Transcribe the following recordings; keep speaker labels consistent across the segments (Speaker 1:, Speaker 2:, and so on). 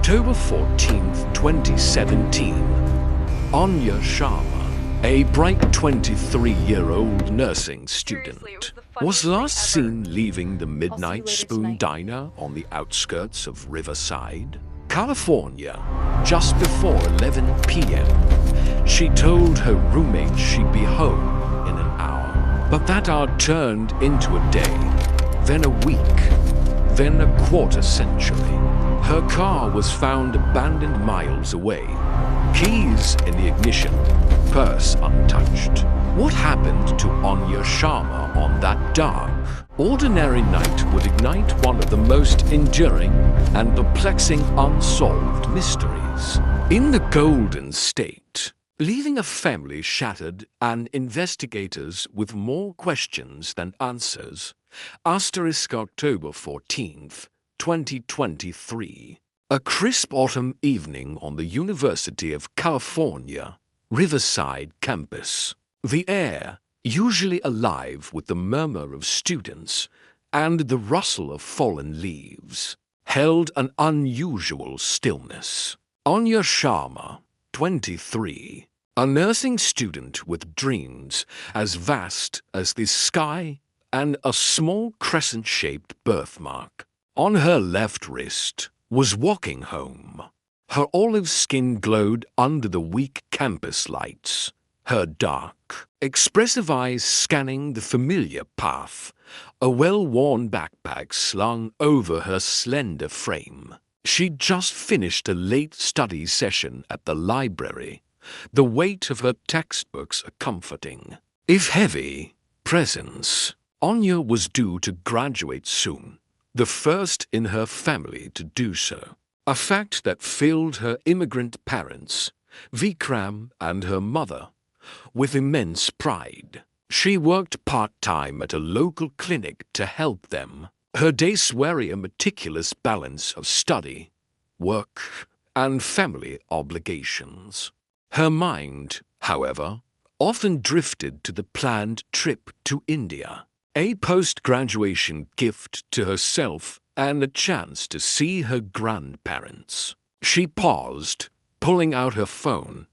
Speaker 1: October 14th, 2017. Anya Sharma, a bright 23-year-old nursing student, was last seen leaving the Midnight Spoon Diner on the outskirts of Riverside, California, just before 11 p.m. She told her roommate she'd be home in an hour, but that hour turned into a day, then a week, then a quarter century. Her car was found abandoned miles away, keys in the ignition, purse untouched. What happened to Anya Sharma on that dark, ordinary night would ignite one of the most enduring and perplexing unsolved mysteries. In the Golden State, leaving a family shattered and investigators with more questions than answers, October 14th, 2023. A crisp autumn evening on the University of California, Riverside campus. The air, usually alive with the murmur of students and the rustle of fallen leaves, held an unusual stillness. Anya Sharma, 23, a nursing student with dreams as vast as the sky and a small crescent-shaped birthmark on her left wrist, was walking home. Her olive skin glowed under the weak campus lights, her dark, expressive eyes scanning the familiar path, a well-worn backpack slung over her slender frame. She'd just finished a late study session at the library, the weight of her textbooks a comforting, if heavy, presence. Anya was due to graduate soon, the first in her family to do so, a fact that filled her immigrant parents, Vikram and her mother, with immense pride. She worked part-time at a local clinic to help them, her days wearing a meticulous balance of study, work, and family obligations. Her mind, however, often drifted to the planned trip to India, a post-graduation gift to herself and a chance to see her grandparents. She paused, pulling out her phone,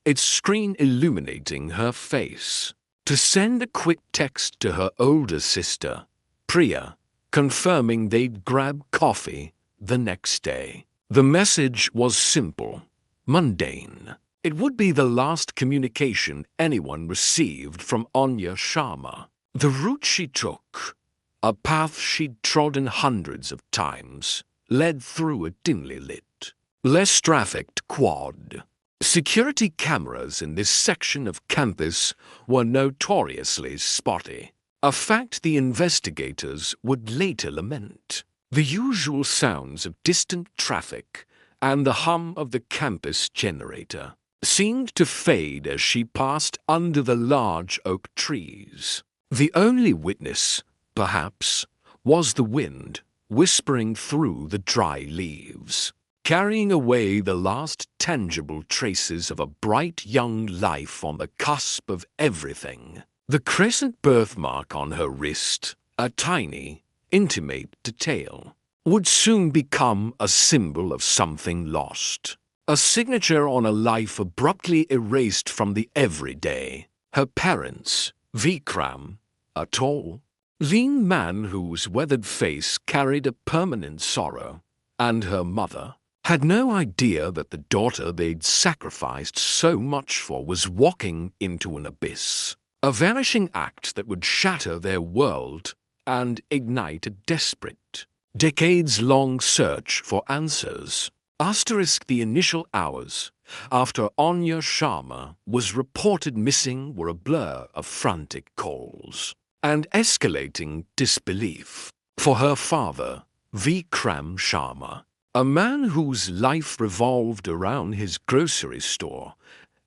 Speaker 1: its screen illuminating her face, to send a quick text to her older sister, Priya, confirming they'd grab coffee the next day. The message was simple, mundane. It would be the last communication anyone received from Anya Sharma. The route she took, a path she'd trodden hundreds of times, led through a dimly lit, less trafficked quad. Security cameras in this section of campus were notoriously spotty, a fact the investigators would later lament. The usual sounds of distant traffic and the hum of the campus generator seemed to fade as she passed under the large oak trees. The only witness, perhaps, was the wind whispering through the dry leaves, carrying away the last tangible traces of a bright young life on the cusp of everything. The crescent birthmark on her wrist, a tiny, intimate detail, would soon become a symbol of something lost, a signature on a life abruptly erased from the everyday. Her parents, Vikram, a tall, lean man whose weathered face carried a permanent sorrow, and her mother, had no idea that the daughter they'd sacrificed so much for was walking into an abyss, a vanishing act that would shatter their world and ignite a desperate, decades-long search for answers. The initial hours after Anya Sharma was reported missing were a blur of frantic calls and escalating disbelief. For her father, Vikram Sharma, a man whose life revolved around his grocery store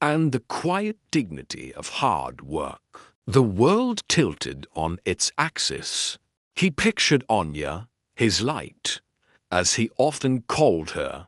Speaker 1: and the quiet dignity of hard work, the world tilted on its axis. He pictured Anya, his light, as he often called her,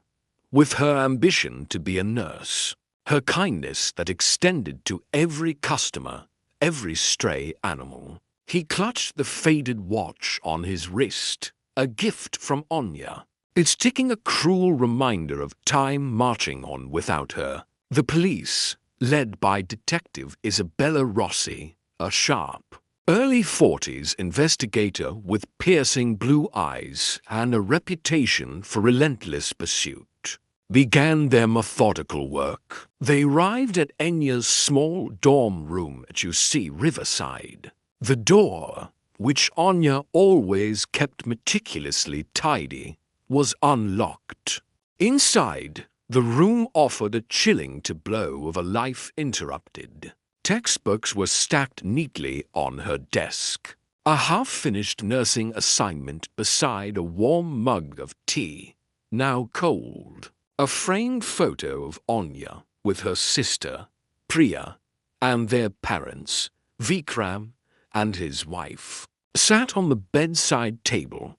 Speaker 1: with her ambition to be a nurse, her kindness that extended to every customer, every stray animal. He clutched the faded watch on his wrist, a gift from Anya, It's ticking a cruel reminder of time marching on without her. The police, led by Detective Isabella Rossi, a sharp, early 40s investigator with piercing blue eyes and a reputation for relentless pursuit, began their methodical work. They arrived at Anya's small dorm room at Riverside. The door, which Anya always kept meticulously tidy, was unlocked. Inside, the room offered a chilling tableau of a life interrupted. Textbooks were stacked neatly on her desk. A half-finished nursing assignment beside a warm mug of tea, now cold. A framed photo of Anya with her sister, Priya, and their parents, Vikram and his wife, sat on the bedside table,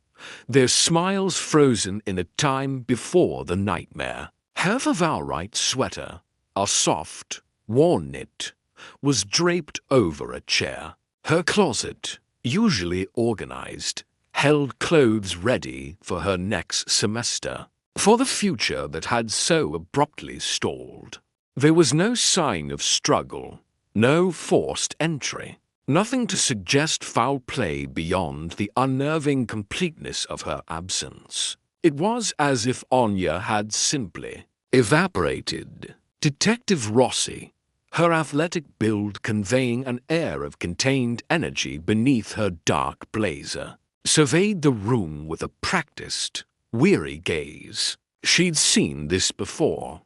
Speaker 1: their smiles frozen in a time before the nightmare. Her Vavalrite sweater, a soft, worn knit, was draped over a chair. Her closet, usually organized, held clothes ready for her next semester, for the future that had so abruptly stalled. There was no sign of struggle, no forced entry, nothing to suggest foul play beyond the unnerving completeness of her absence. It was as if Anya had simply evaporated. Detective Rossi, her athletic build conveying an air of contained energy beneath her dark blazer, surveyed the room with a practiced, weary gaze. She'd seen this before.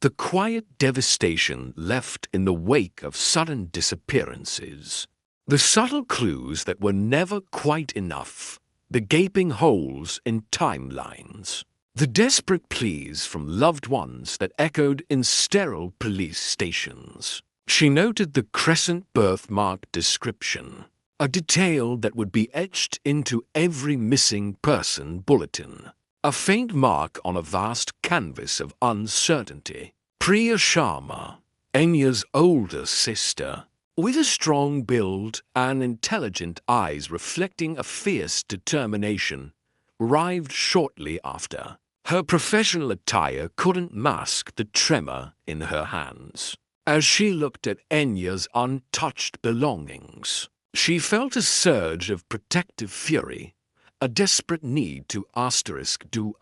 Speaker 1: The quiet devastation left in the wake of sudden disappearances. The subtle clues that were never quite enough. The gaping holes in timelines. The desperate pleas from loved ones that echoed in sterile police stations. She noted the crescent birthmark description, a detail that would be etched into every missing person bulletin, a faint mark on a vast canvas of uncertainty. Anya Sharma, Anya's older sister, with a strong build and intelligent eyes reflecting a fierce determination, arrived shortly after. Her professional attire couldn't mask the tremor in her hands. As she looked at Anya's untouched belongings, she felt a surge of protective fury, a desperate need to do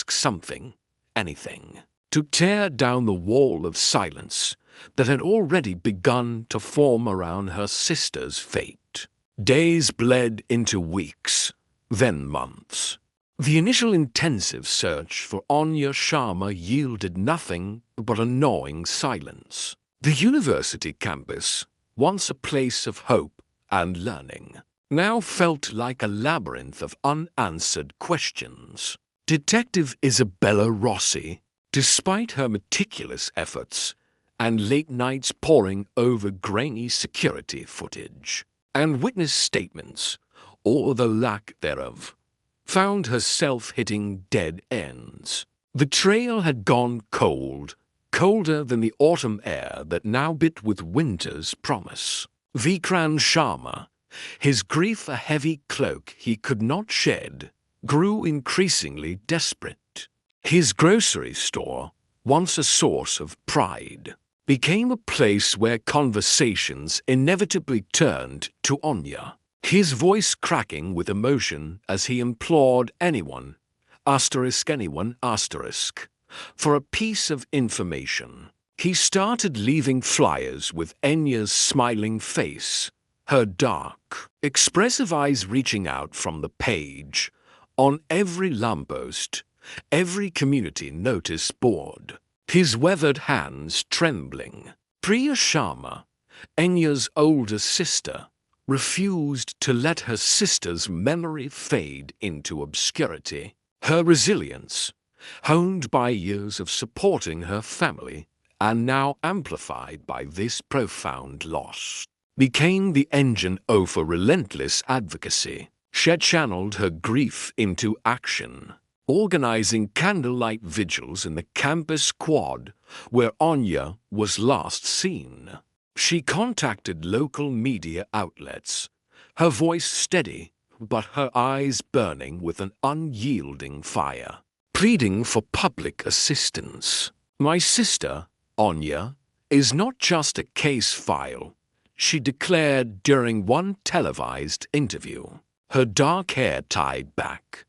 Speaker 1: something, anything, to tear down the wall of silence that had already begun to form around her sister's fate. Days bled into weeks, then months. The initial intensive search for Anya Sharma yielded nothing but a gnawing silence. The university campus, once a place of hope and learning, now felt like a labyrinth of unanswered questions. Detective Isabella Rossi, despite her meticulous efforts and late nights poring over grainy security footage and witness statements, or the lack thereof, found herself hitting dead ends. The trail had gone cold, colder than the autumn air that now bit with winter's promise. Vikram Sharma, his grief a heavy cloak he could not shed, grew increasingly desperate. His grocery store, once a source of pride, became a place where conversations inevitably turned to Anya, his voice cracking with emotion as he implored anyone, for a piece of information. He started leaving flyers with Anya's smiling face, her dark, expressive eyes reaching out from the page, on every lamppost, every community notice board, his weathered hands trembling. Anya Sharma, Anya's older sister, refused to let her sister's memory fade into obscurity. Her resilience, honed by years of supporting her family and now amplified by this profound loss, became the engine for relentless advocacy. She channeled her grief into action, organizing candlelight vigils in the campus quad where Anya was last seen. She contacted local media outlets, her voice steady but her eyes burning with an unyielding fire. pleading for public assistance. My sister, Anya, is not just a case file, she declared during one televised interview. Her dark hair tied back,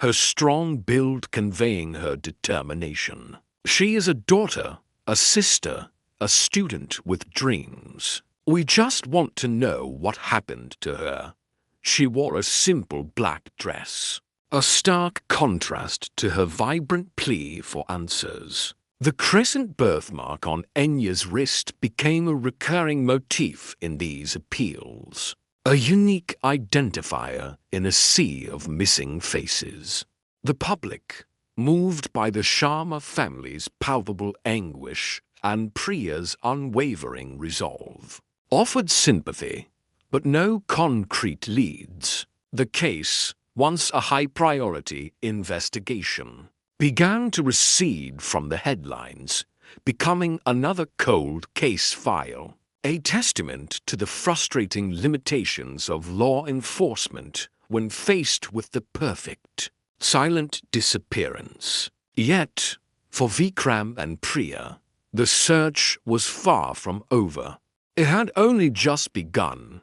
Speaker 1: her strong build conveying her determination. She is a daughter, a sister, a student with dreams. We just want to know what happened to her. She wore a simple black dress, a stark contrast to her vibrant plea for answers. The crescent birthmark on Anya's wrist became a recurring motif in these appeals, a unique identifier in a sea of missing faces. The public, moved by the Sharma family's palpable anguish and Priya's unwavering resolve, offered sympathy, but no concrete leads. The case, once a high-priority investigation, began to recede from the headlines, becoming another cold case file, a testament to the frustrating limitations of law enforcement when faced with the perfect, silent disappearance. Yet, for Vikram and Priya, the search was far from over. It had only just begun.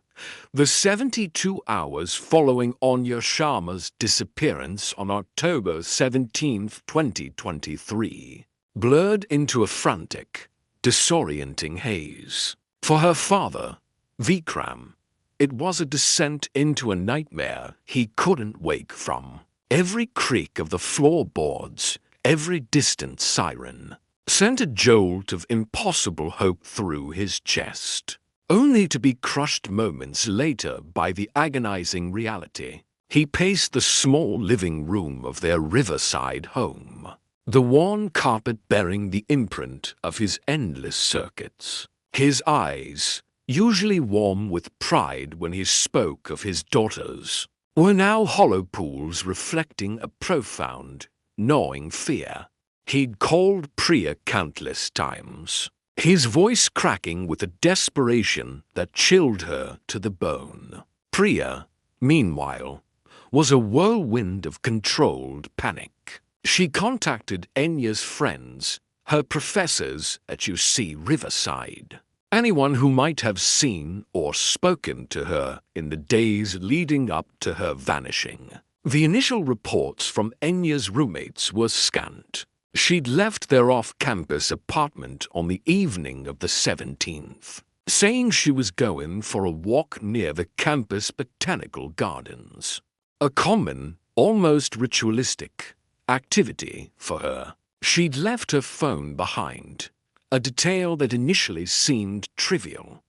Speaker 1: The 72 hours following Anya Sharma's disappearance on October 17, 2023, blurred into a frantic, disorienting haze. For her father, Vikram, it was a descent into a nightmare he couldn't wake from. Every creak of the floorboards, every distant siren, sent a jolt of impossible hope through his chest, only to be crushed moments later by the agonizing reality. He paced the small living room of their Riverside home, the worn carpet bearing the imprint of his endless circuits. His eyes, usually warm with pride when he spoke of his daughters, were now hollow pools reflecting a profound, gnawing fear. He'd called Priya countless times, his voice cracking with a desperation that chilled her to the bone. Priya, meanwhile, was a whirlwind of controlled panic. She contacted Anya's friends, her professors at UC Riverside, anyone who might have seen or spoken to her in the days leading up to her vanishing. The initial reports from Anya's roommates were scant. She'd left their off-campus apartment on the evening of the 17th, saying she was going for a walk near the campus botanical gardens. A common, almost ritualistic, activity for her. She'd left her phone behind, a detail that initially seemed trivial,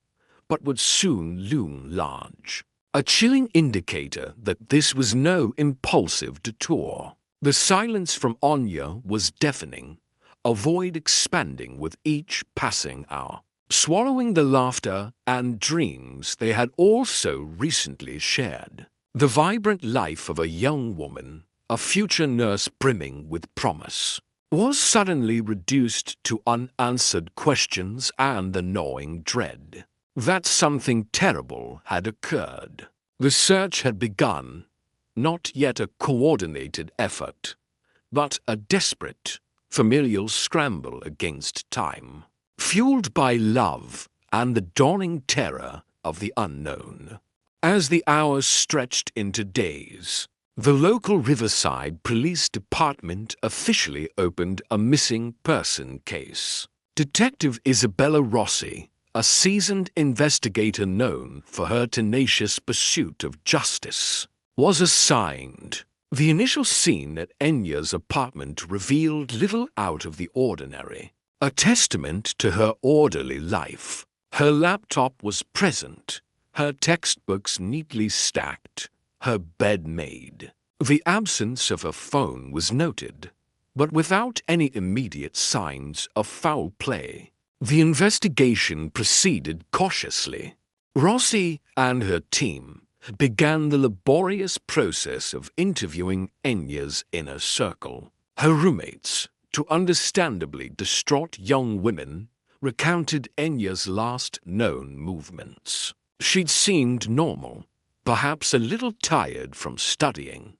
Speaker 1: but would soon loom large. A chilling indicator that this was no impulsive detour. The silence from Anya was deafening, a void expanding with each passing hour, swallowing the laughter and dreams they had also recently shared. The vibrant life of a young woman, a future nurse brimming with promise, was suddenly reduced to unanswered questions and the gnawing dread that something terrible had occurred. The search had begun, not yet a coordinated effort, but a desperate, familial scramble against time, fueled by love and the dawning terror of the unknown. As the hours stretched into days, the local Riverside Police Department officially opened a missing person case. Detective Isabella Rossi, a seasoned investigator known for her tenacious pursuit of justice, was assigned. The initial scene at Anya's apartment revealed little out of the ordinary, a testament to her orderly life. Her laptop was present, her textbooks neatly stacked, her bed made. The absence of her phone was noted, but without any immediate signs of foul play. The investigation proceeded cautiously. Rossi and her team began the laborious process of interviewing Anya's inner circle. Her roommates, two understandably distraught young women, recounted Anya's last known movements. She'd seemed normal, perhaps a little tired from studying,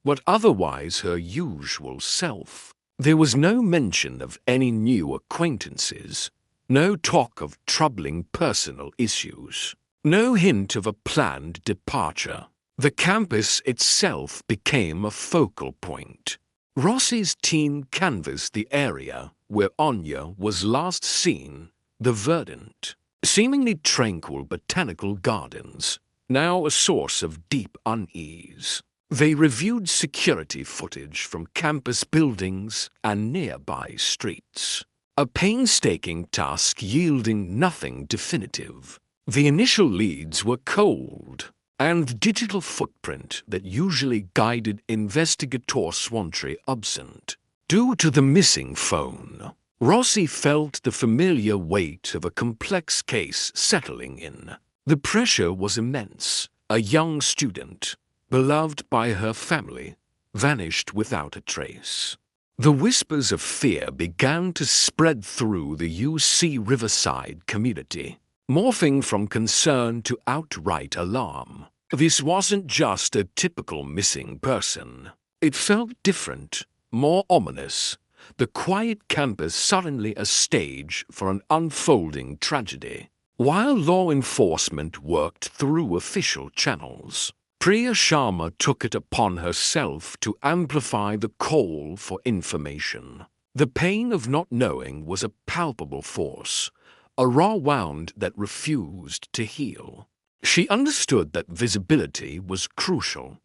Speaker 1: but otherwise her usual self. There was no mention of any new acquaintances, no talk of troubling personal issues, no hint of a planned departure. The campus itself became a focal point. Rossi's team canvassed the area where Anya was last seen, the verdant, seemingly tranquil botanical gardens, now a source of deep unease. They reviewed security footage from campus buildings and nearby streets, a painstaking task yielding nothing definitive. The initial leads were cold, and the digital footprint that usually guided investigator Swantry absent. Due to the missing phone, Rossi felt the familiar weight of a complex case settling in. The pressure was immense. A young student, beloved by her family, vanished without a trace. The whispers of fear began to spread through the UC Riverside community, morphing from concern to outright alarm. This wasn't just a typical missing person. It felt different, more ominous. The quiet campus suddenly a stage for an unfolding tragedy. While law enforcement worked through official channels, Anya Sharma took it upon herself to amplify the call for information. The pain of not knowing was a palpable force, a raw wound that refused to heal. She understood that visibility was crucial,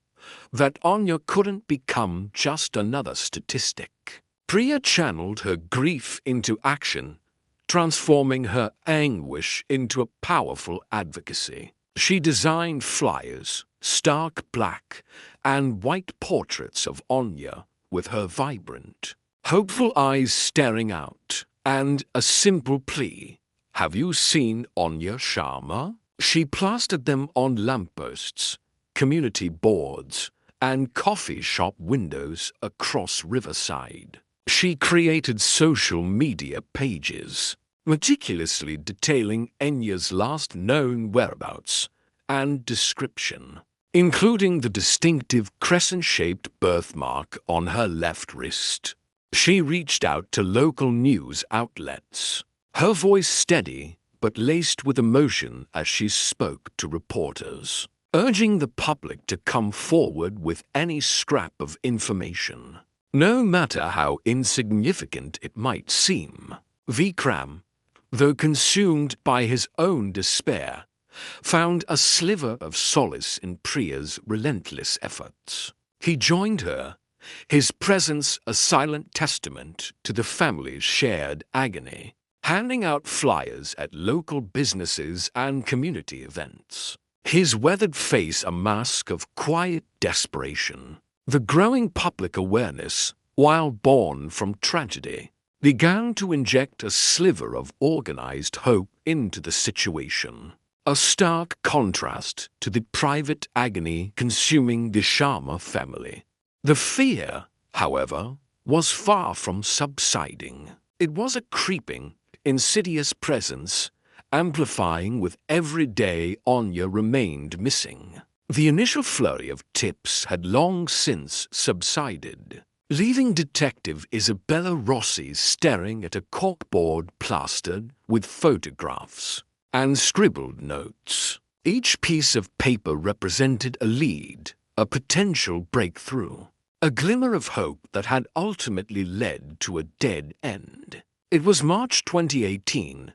Speaker 1: that Anya couldn't become just another statistic. Priya channeled her grief into action, transforming her anguish into a powerful advocacy. She designed flyers, stark black and white portraits of Anya with her vibrant, hopeful eyes staring out, and a simple plea, "Have you seen Anya Sharma?" She plastered them on lampposts, community boards, and coffee shop windows across Riverside. She created social media pages, meticulously detailing Anya's last known whereabouts and description, including the distinctive crescent-shaped birthmark on her left wrist. She reached out to local news outlets, her voice steady but laced with emotion as she spoke to reporters, urging the public to come forward with any scrap of information, no matter how insignificant it might seem. Vikram, though consumed by his own despair, found a sliver of solace in Priya's relentless efforts. He joined her, his presence a silent testament to the family's shared agony, handing out flyers at local businesses and community events, his weathered face a mask of quiet desperation. The growing public awareness, while born from tragedy, began to inject a sliver of organized hope into the situation, a stark contrast to the private agony consuming the Sharma family. The fear, however, was far from subsiding. It was a creeping, insidious presence, amplifying with every day Anya remained missing. The initial flurry of tips had long since subsided, leaving Detective Isabella Rossi staring at a corkboard plastered with photographs and scribbled notes. Each piece of paper represented a lead, a potential breakthrough, a glimmer of hope that had ultimately led to a dead end. It was March 2018,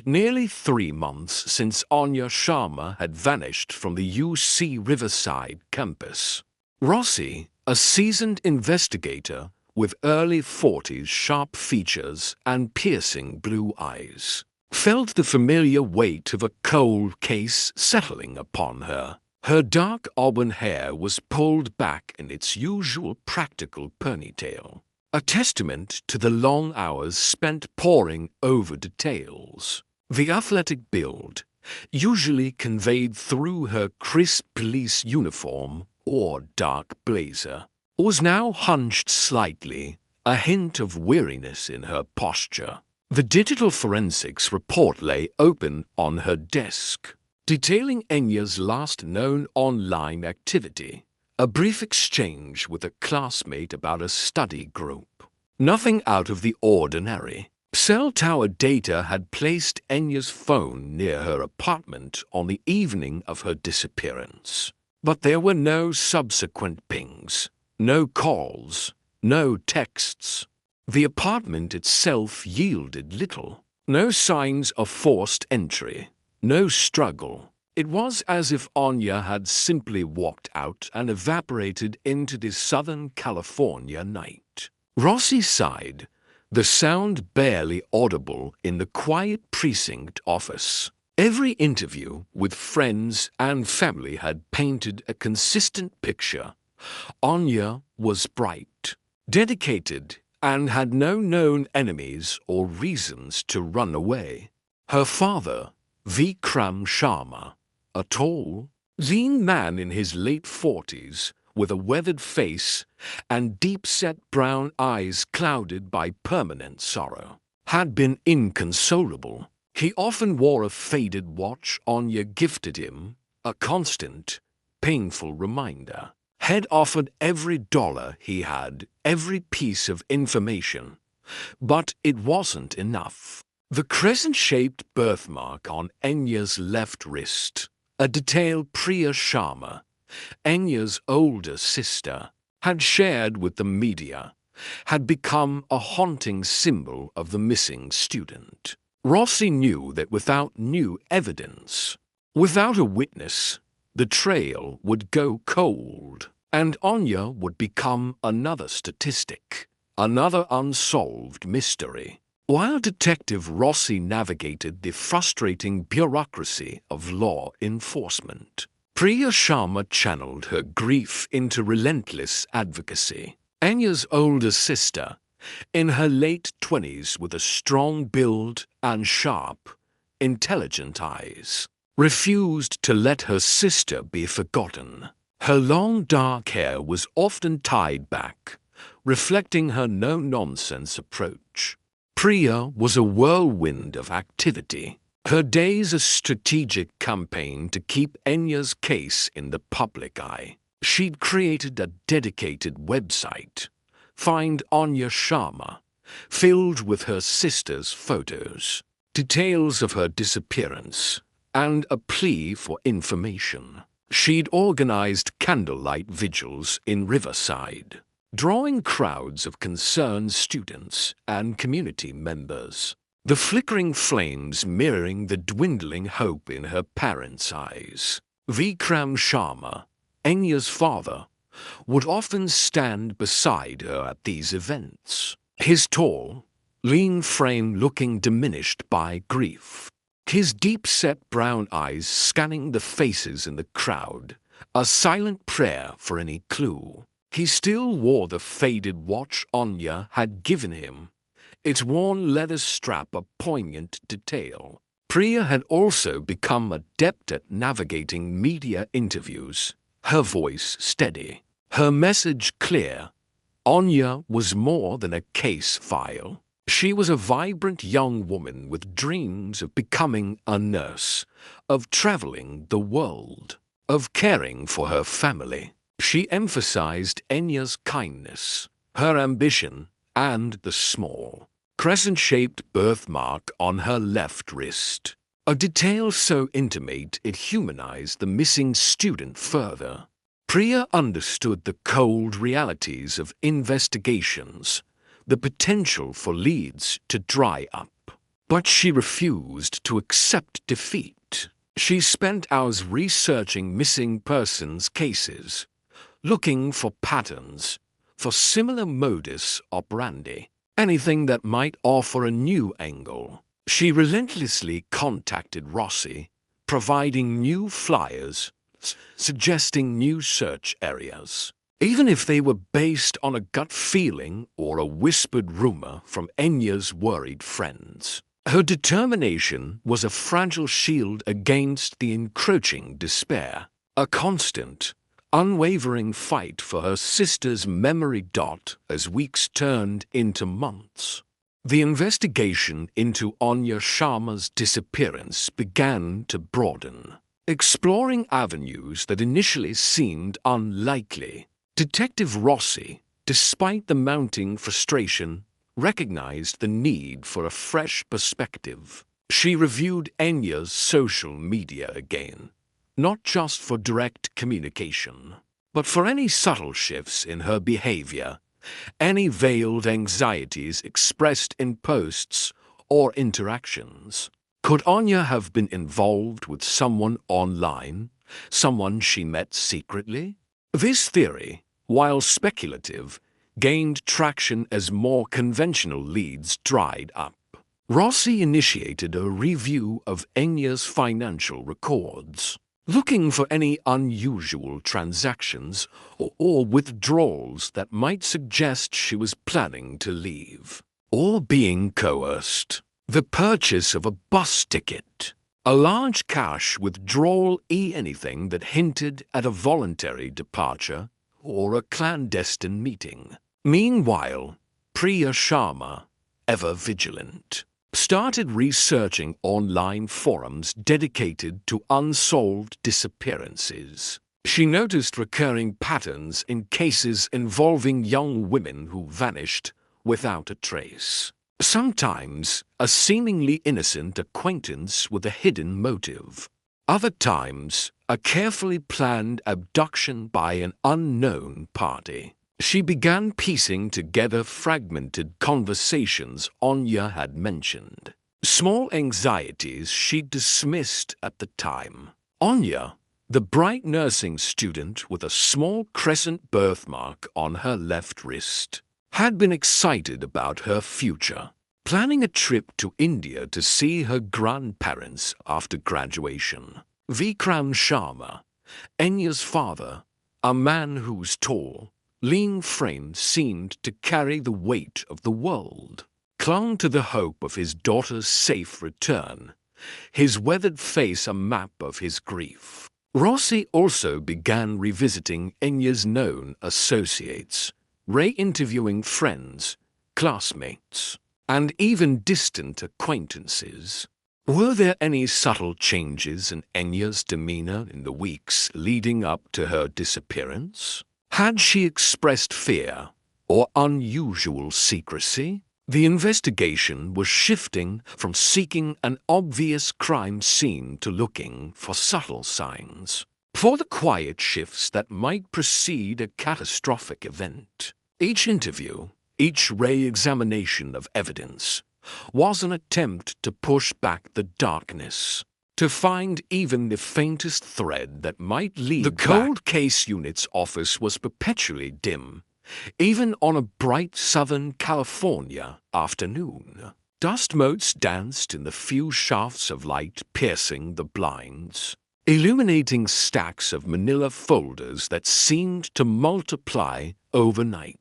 Speaker 1: nearly 3 months since Anya Sharma had vanished from the UC Riverside campus. Rossi, a seasoned investigator with early 40s sharp features and piercing blue eyes, felt the familiar weight of a cold case settling upon her. Her dark auburn hair was pulled back in its usual practical ponytail, a testament to the long hours spent poring over details. The athletic build, usually conveyed through her crisp police uniform or dark blazer, was now hunched slightly, a hint of weariness in her posture. The digital forensics report lay open on her desk, detailing Anya's last known online activity, A brief exchange with a classmate about a study group. Nothing out of the ordinary. Cell tower data had placed Anya's phone near her apartment on the evening of her disappearance. But there were no subsequent pings, no calls, no texts. The apartment itself yielded little. No signs of forced entry, no struggle. It was as if Anya had simply walked out and evaporated into the Southern California night. Rossi sighed, the sound barely audible in the quiet precinct office. Every interview with friends and family had painted a consistent picture. Anya was bright, dedicated, and had no known enemies or reasons to run away. Her father, Vikram Sharma, a tall, lean man in his late 40s, with a weathered face and deep-set brown eyes clouded by permanent sorrow, had been inconsolable. He often wore a faded watch Anya gifted him, a constant, painful reminder. Had offered every dollar he had, every piece of information, but it wasn't enough. The crescent-shaped birthmark on Anya's left wrist, a detail Priya Sharma, Anya's older sister, had shared with the media, had become a haunting symbol of the missing student. Rossi knew that without new evidence, without a witness, the trail would go cold, and Anya would become another statistic, another unsolved mystery. While Detective Rossi navigated the frustrating bureaucracy of law enforcement, Priya Sharma channeled her grief into relentless advocacy. Anya's older sister, in her late 20s with a strong build and sharp, intelligent eyes, refused to let her sister be forgotten. Her long dark hair was often tied back, reflecting her no-nonsense approach. Priya was a whirlwind of activity, her days a strategic campaign to keep Anya's case in the public eye. She'd created a dedicated website, Find Anya Sharma, filled with her sister's photos, details of her disappearance, and a plea for information. She'd organized candlelight vigils in Riverside, drawing crowds of concerned students and community members, the flickering flames mirroring the dwindling hope in her parents' eyes. Vikram Sharma, Anya's father, would often stand beside her at these events, his tall, lean frame looking diminished by grief, his deep-set brown eyes scanning the faces in the crowd, a silent prayer for any clue. He still wore the faded watch Anya had given him, its worn leather strap a poignant detail. Priya had also become adept at navigating media interviews, her voice steady, her message clear. Anya was more than a case file. She was a vibrant young woman with dreams of becoming a nurse, of traveling the world, of caring for her family. She emphasized Anya's kindness, her ambition, and the small, crescent-shaped birthmark on her left wrist, a detail so intimate it humanized the missing student further. Priya understood the cold realities of investigations, the potential for leads to dry up. But she refused to accept defeat. She spent hours researching missing persons cases, looking for patterns, for similar modus operandi, anything that might offer a new angle. She relentlessly contacted Rossi, providing new flyers, suggesting new search areas, even if they were based on a gut feeling or a whispered rumor from Anya's worried friends. Her determination was a fragile shield against the encroaching despair, a constant, unwavering fight for her sister's memory dot as weeks turned into months. The investigation into Anya Sharma's disappearance began to broaden. Exploring avenues that initially seemed unlikely, Detective Rossi, despite the mounting frustration, recognized the need for a fresh perspective. She reviewed Anya's social media again, not just for direct communication, but for any subtle shifts in her behavior, any veiled anxieties expressed in posts or interactions. Could Anya have been involved with someone online, someone she met secretly? This theory, while speculative, gained traction as more conventional leads dried up. Rossi initiated a review of Anya's financial records, looking for any unusual transactions or withdrawals that might suggest she was planning to leave, or being coerced. The purchase of a bus ticket, a large cash withdrawal, anything that hinted at a voluntary departure or a clandestine meeting. Meanwhile, Priya Sharma, ever vigilant, started researching online forums dedicated to unsolved disappearances. She noticed recurring patterns in cases involving young women who vanished without a trace. Sometimes a seemingly innocent acquaintance with a hidden motive. Other times, a carefully planned abduction by an unknown party. She began piecing together fragmented conversations Anya had mentioned. Small anxieties she dismissed at the time. Anya, the bright nursing student with a small crescent birthmark on her left wrist, had been excited about her future, planning a trip to India to see her grandparents after graduation. Vikram Sharma, Anya's father, a man whose tall, lean frame seemed to carry the weight of the world, clung to the hope of his daughter's safe return, his weathered face a map of his grief. Rossi also began revisiting Anya's known associates, re-interviewing friends, classmates, and even distant acquaintances. Were there any subtle changes in Anya's demeanor in the weeks leading up to her disappearance? Had she expressed fear or unusual secrecy? The investigation was shifting from seeking an obvious crime scene to looking for subtle signs, for the quiet shifts that might precede a catastrophic event. Each interview, each re-examination of evidence, was an attempt to push back the darkness, to find even the faintest thread that might lead back. The cold case unit's office was perpetually dim, even on a bright Southern California afternoon. Dust motes danced in the few shafts of light piercing the blinds, illuminating stacks of manila folders that seemed to multiply overnight.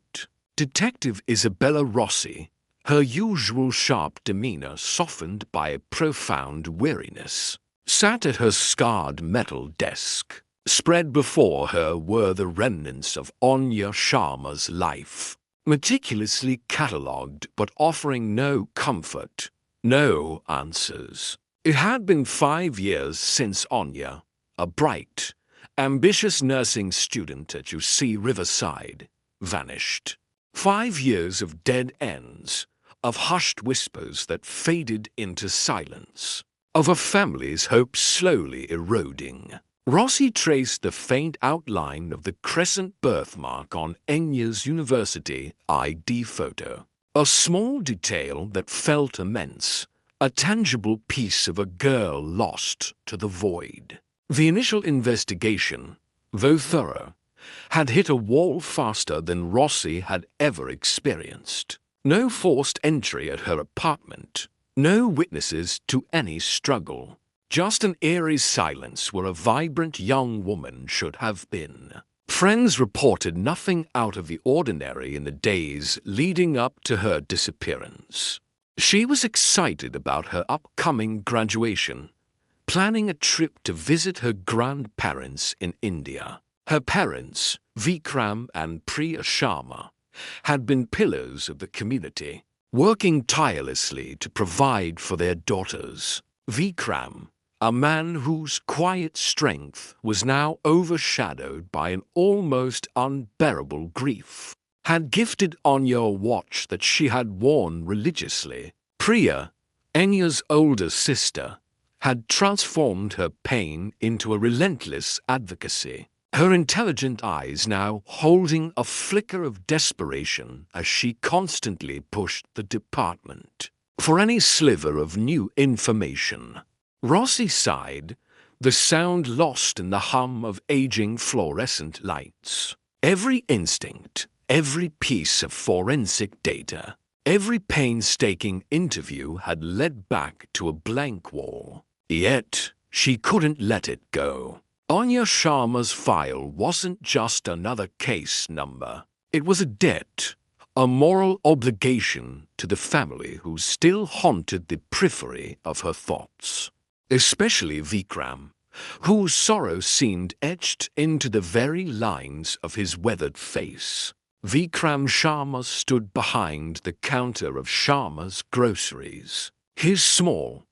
Speaker 1: Detective Isabella Rossi, her usual sharp demeanor softened by a profound weariness, sat at her scarred metal desk. Spread before her were the remnants of Anya Sharma's life, meticulously catalogued but offering no comfort, no answers. It had been 5 years since Anya, a bright, ambitious nursing student at UC Riverside, vanished. 5 years of dead ends, of hushed whispers that faded into silence, of a family's hopes slowly eroding. Rossi traced the faint outline of the crescent birthmark on Anya's university ID photo, a small detail that felt immense, a tangible piece of a girl lost to the void. The initial investigation, though thorough, had hit a wall faster than Rossi had ever experienced. No forced entry at her apartment, no witnesses to any struggle. Just an eerie silence where a vibrant young woman should have been. Friends reported nothing out of the ordinary in the days leading up to her disappearance. She was excited about her upcoming graduation, planning a trip to visit her grandparents in India. Her parents, Vikram and Priya Sharma, had been pillars of the community, working tirelessly to provide for their daughters. Vikram, a man whose quiet strength was now overshadowed by an almost unbearable grief, had gifted Anya a watch that she had worn religiously. Priya, Anya's older sister, had transformed her pain into a relentless advocacy, her intelligent eyes now holding a flicker of desperation as she constantly pushed the department for any sliver of new information. Rossi sighed, the sound lost in the hum of aging fluorescent lights. Every instinct, every piece of forensic data, every painstaking interview had led back to a blank wall. Yet, she couldn't let it go. Anya Sharma's file wasn't just another case number. It was a debt, a moral obligation to the family who still haunted the periphery of her thoughts. Especially Vikram, whose sorrow seemed etched into the very lines of his weathered face. Vikram Sharma stood behind the counter of Sharma's groceries, his small,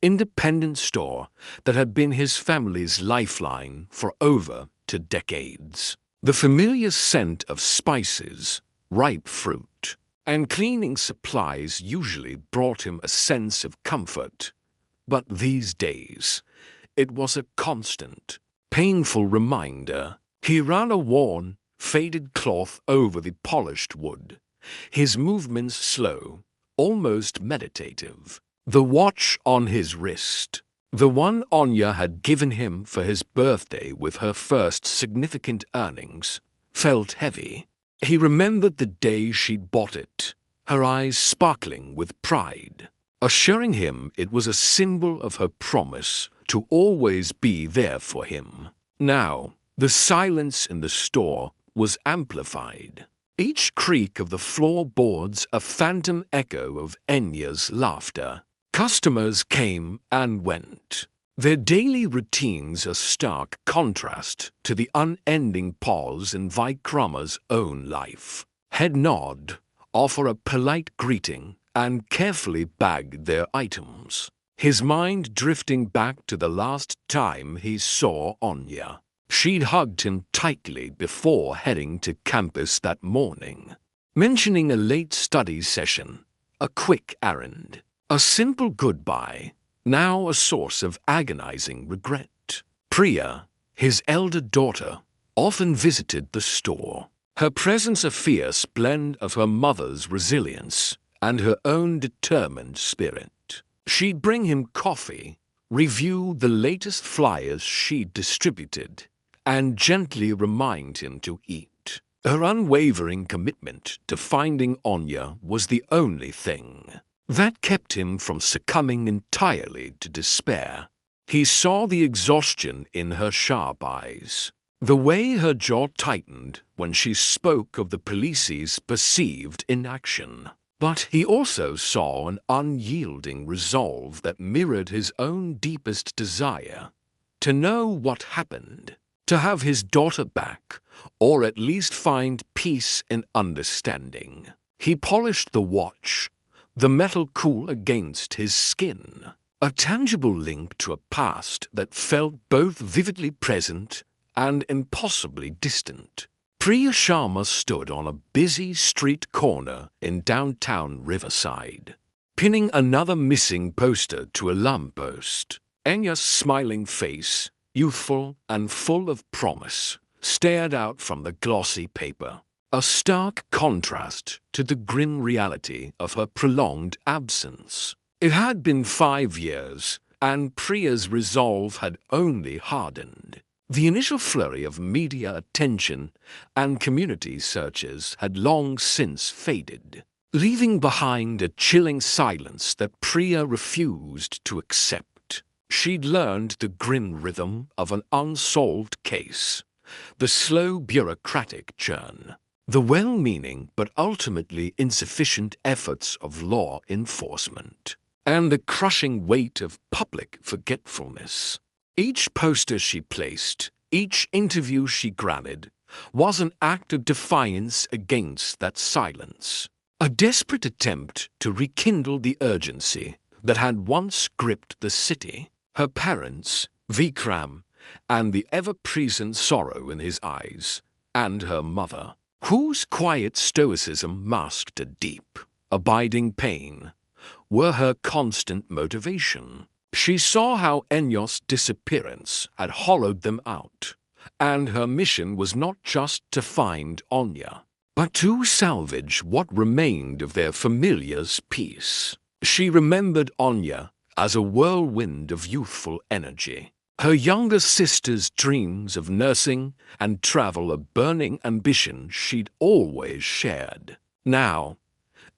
Speaker 1: independent store that had been his family's lifeline for over 2 decades. The familiar scent of spices, ripe fruit, and cleaning supplies usually brought him a sense of comfort. But these days, it was a constant, painful reminder. He ran a worn, faded cloth over the polished wood, his movements slow, almost meditative. The watch on his wrist, the one Anya had given him for his birthday with her first significant earnings, felt heavy. He remembered the day she'd bought it, her eyes sparkling with pride, assuring him it was a symbol of her promise to always be there for him. Now, the silence in the store was amplified, each creak of the floorboards a phantom echo of Anya's laughter. Customers came and went, their daily routines a stark contrast to the unending pause in Vikrama's own life. Head nod, offer a polite greeting, and carefully bag their items, his mind drifting back to the last time he saw Anya. She'd hugged him tightly before heading to campus that morning, mentioning a late study session, a quick errand, a simple goodbye, now a source of agonizing regret. Priya, his elder daughter, often visited the store, her presence a fierce blend of her mother's resilience and her own determined spirit. She'd bring him coffee, review the latest flyers she'd distributed, and gently remind him to eat. Her unwavering commitment to finding Anya was the only thing that kept him from succumbing entirely to despair. He saw the exhaustion in her sharp eyes, the way her jaw tightened when she spoke of the police's perceived inaction. But he also saw an unyielding resolve that mirrored his own deepest desire to know what happened, to have his daughter back, or at least find peace and understanding. He polished the watch, the metal cool against his skin, a tangible link to a past that felt both vividly present and impossibly distant. Priya Sharma stood on a busy street corner in downtown Riverside, pinning another missing poster to a lamppost. Anya's smiling face, youthful and full of promise, stared out from the glossy paper, a stark contrast to the grim reality of her prolonged absence. It had been 5 years, and Priya's resolve had only hardened. The initial flurry of media attention and community searches had long since faded, leaving behind a chilling silence that Priya refused to accept. She'd learned the grim rhythm of an unsolved case, the slow bureaucratic churn, the well-meaning but ultimately insufficient efforts of law enforcement, and the crushing weight of public forgetfulness. Each poster she placed, each interview she granted, was an act of defiance against that silence, a desperate attempt to rekindle the urgency that had once gripped the city. her parents, Vikram, and the ever-present sorrow in his eyes, and her mother, whose quiet stoicism masked a deep, abiding pain, were her constant motivation. She saw how Anya's disappearance had hollowed them out, and her mission was not just to find Anya, but to salvage what remained of their familiar's peace. She remembered Anya as a whirlwind of youthful energy, her younger sister's dreams of nursing and travel a burning ambition she'd always shared. Now,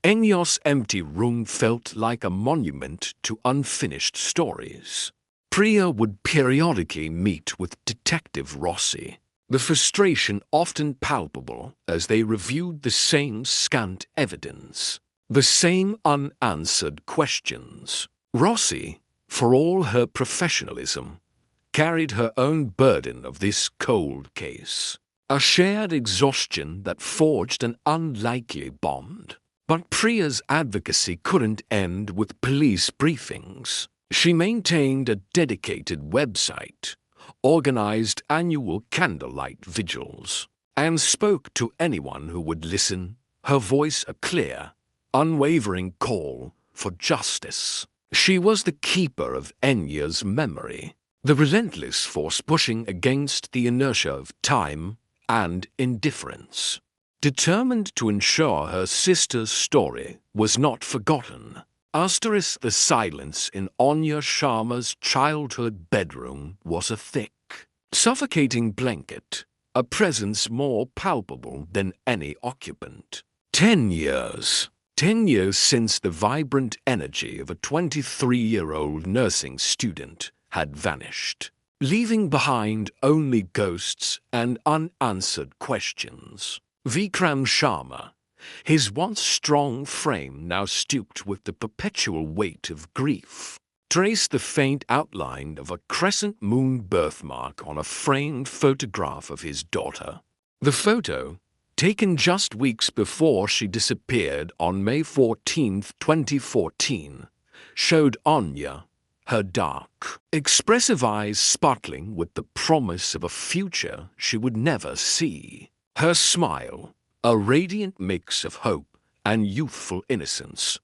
Speaker 1: Anya's empty room felt like a monument to unfinished stories. Priya would periodically meet with Detective Rossi, the frustration often palpable as they reviewed the same scant evidence, the same unanswered questions. Rossi, for all her professionalism, carried her own burden of this cold case, a shared exhaustion that forged an unlikely bond. But Priya's advocacy couldn't end with police briefings. She maintained a dedicated website, organized annual candlelight vigils, and spoke to anyone who would listen, her voice a clear, unwavering call for justice. She was the keeper of Anya's memory, the relentless force pushing against the inertia of time and indifference, determined to ensure her sister's story was not forgotten. The silence in Anya Sharma's childhood bedroom was a thick, suffocating blanket, a presence more palpable than any occupant. 10 years. 10 years since the vibrant energy of a 23-year-old nursing student had vanished, leaving behind only ghosts and unanswered questions. Vikram Sharma, his once strong frame now stooped with the perpetual weight of grief, traced the faint outline of a crescent moon birthmark on a framed photograph of his daughter. The photo, taken just weeks before she disappeared on May 14, 2014, showed Anya, her dark, expressive eyes sparkling with the promise of a future she would never see. Her smile, a radiant mix of hope and youthful innocence,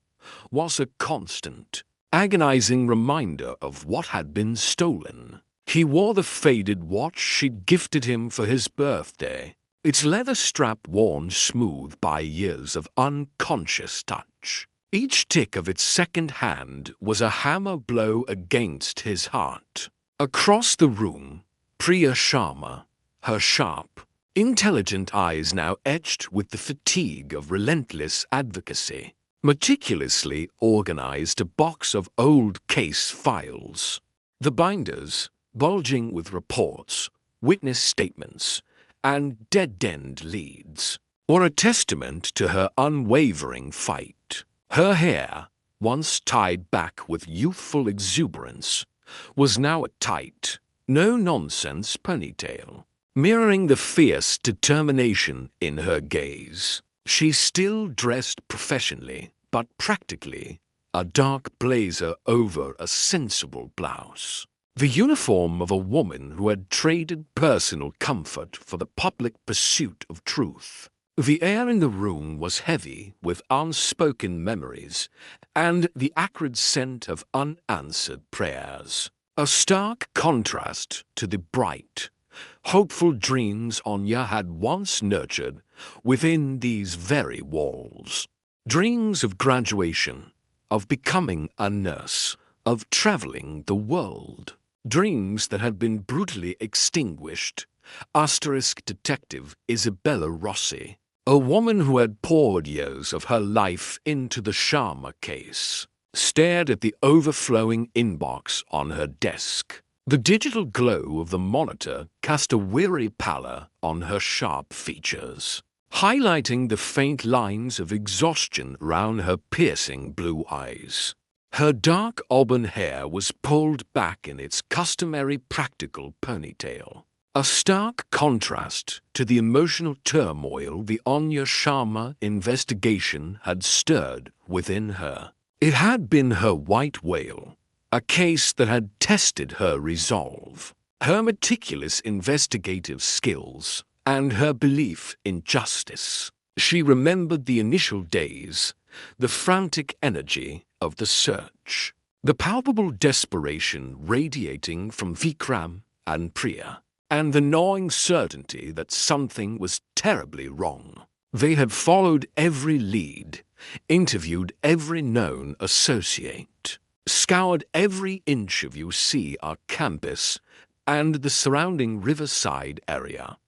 Speaker 1: was a constant, agonizing reminder of what had been stolen. He wore the faded watch she'd gifted him for his birthday, its leather strap worn smooth by years of unconscious touch. Each tick of its second hand was a hammer blow against his heart. Across the room, Priya Sharma, her sharp, intelligent eyes now etched with the fatigue of relentless advocacy, meticulously organized a box of old case files. The binders, bulging with reports, witness statements, and dead-end leads, were a testament to her unwavering fight. Her hair, once tied back with youthful exuberance, was now a tight, no-nonsense ponytail, mirroring the fierce determination in her gaze. She still dressed professionally, but practically, a dark blazer over a sensible blouse. The uniform of a woman who had traded personal comfort for the public pursuit of truth. The air in the room was heavy with unspoken memories and the acrid scent of unanswered prayers, a stark contrast to the bright, hopeful dreams Anya had once nurtured within these very walls. Dreams of graduation, of becoming a nurse, of traveling the world. Dreams that had been brutally extinguished. Detective Isabella Rossi, a woman who had poured years of her life into the Sharma case, stared at the overflowing inbox on her desk. The digital glow of the monitor cast a weary pallor on her sharp features, highlighting the faint lines of exhaustion round her piercing blue eyes. Her dark auburn hair was pulled back in its customary practical ponytail, a stark contrast to the emotional turmoil the Anya Sharma investigation had stirred within her. It had been her white whale, a case that had tested her resolve, her meticulous investigative skills, and her belief in justice. She remembered the initial days, the frantic energy of the search, the palpable desperation radiating from Vikram and Priya, and the gnawing certainty that something was terribly wrong. They had followed every lead, interviewed every known associate, scoured every inch of UC campus and the surrounding Riverside area,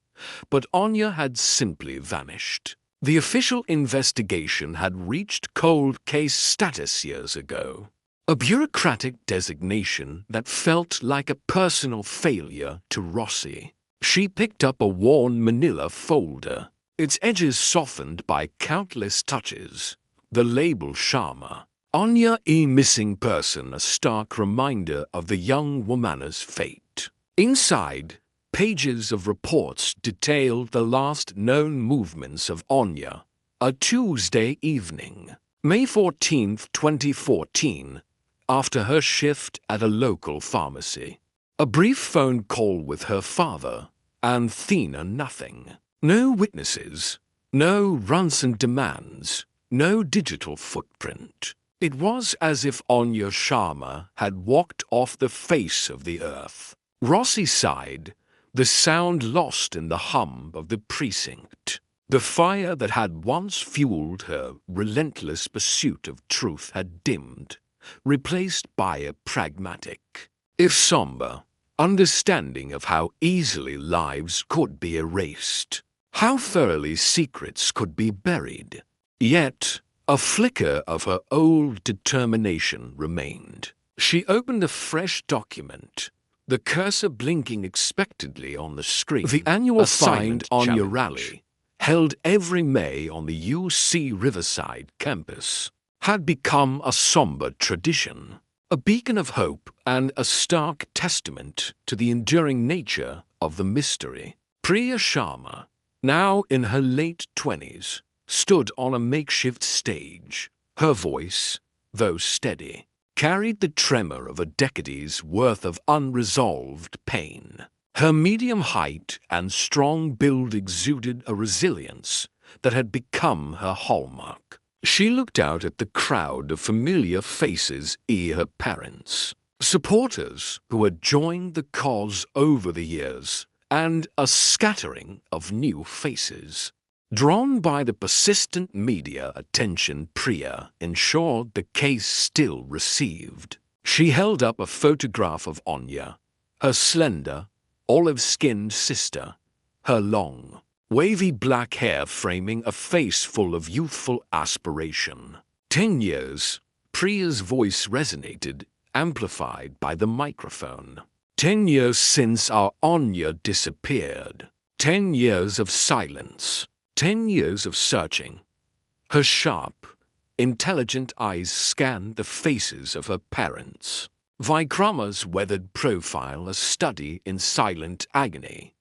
Speaker 1: but Anya had simply vanished. The official investigation had reached cold case status years ago, a bureaucratic designation that felt like a personal failure to Rossi. She picked up a worn manila folder, its edges softened by countless touches. The label Sharma, Anya missing person, a stark reminder of the young woman's fate. Inside, pages of reports detailed the last known movements of Anya. A Tuesday evening, May 14, 2014, after her shift at a local pharmacy. A brief phone call with her father, and Thina nothing. No witnesses, no ransom demands, no digital footprint. It was as if Anya Sharma had walked off the face of the earth. Rossi sighed, the sound lost in the hum of the precinct. The fire that had once fueled her relentless pursuit of truth had dimmed, replaced by a pragmatic, if somber, understanding of how easily lives could be erased, how thoroughly secrets could be buried. Yet, a flicker of her old determination remained. She opened a fresh document, the cursor blinking expectantly on the screen. The annual Find Anya rally, held every May on the UC Riverside campus, had become a somber tradition, a beacon of hope and a stark testament to the enduring nature of the mystery. Priya Sharma, now in her late 20s, stood on a makeshift stage. Her voice, though steady, carried the tremor of a decade's worth of unresolved pain. Her medium height and strong build exuded a resilience that had become her hallmark. She looked out at the crowd of familiar faces, her parents, supporters who had joined the cause over the years, and a scattering of new faces. Drawn by the persistent media attention Priya ensured the case still received. She held up a photograph of Anya, her slender, olive-skinned sister, her long, wavy black hair framing a face full of youthful aspiration. 10 years, Priya's voice resonated, amplified by the microphone. 10 years since our Anya disappeared. 10 years of silence. 10 years of searching. Her sharp, intelligent eyes scanned the faces of her parents. Vikrama's weathered profile a study in silent agony,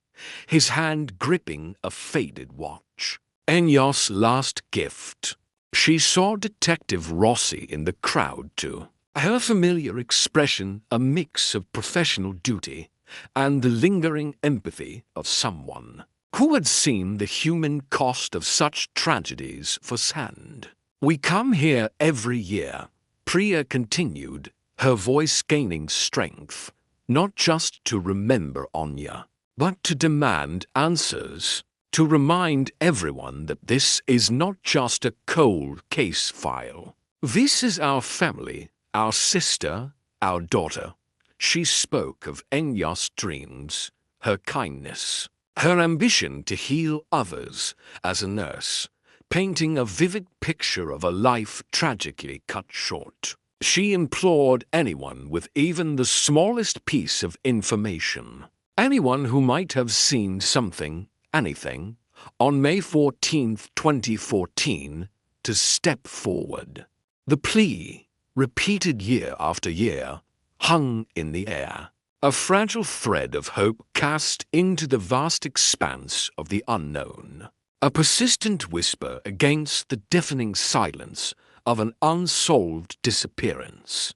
Speaker 1: his hand gripping a faded watch. Anya's last gift. She saw Detective Rossi in the crowd too. Her familiar expression a mix of professional duty and the lingering empathy of someone who had seen the human cost of such tragedies firsthand. We come here every year, Priya continued, her voice gaining strength, not just to remember Anya, but to demand answers, to remind everyone that this is not just a cold case file. This is our family, our sister, our daughter. She spoke of Anya's dreams, her kindness, her ambition to heal others as a nurse, painting a vivid picture of a life tragically cut short. She implored anyone with even the smallest piece of information, anyone who might have seen something, anything, on May 14, 2014, to step forward. The plea, repeated year after year, hung in the air, a fragile thread of hope cast into the vast expanse of the unknown, a persistent whisper against the deafening silence of an unsolved disappearance.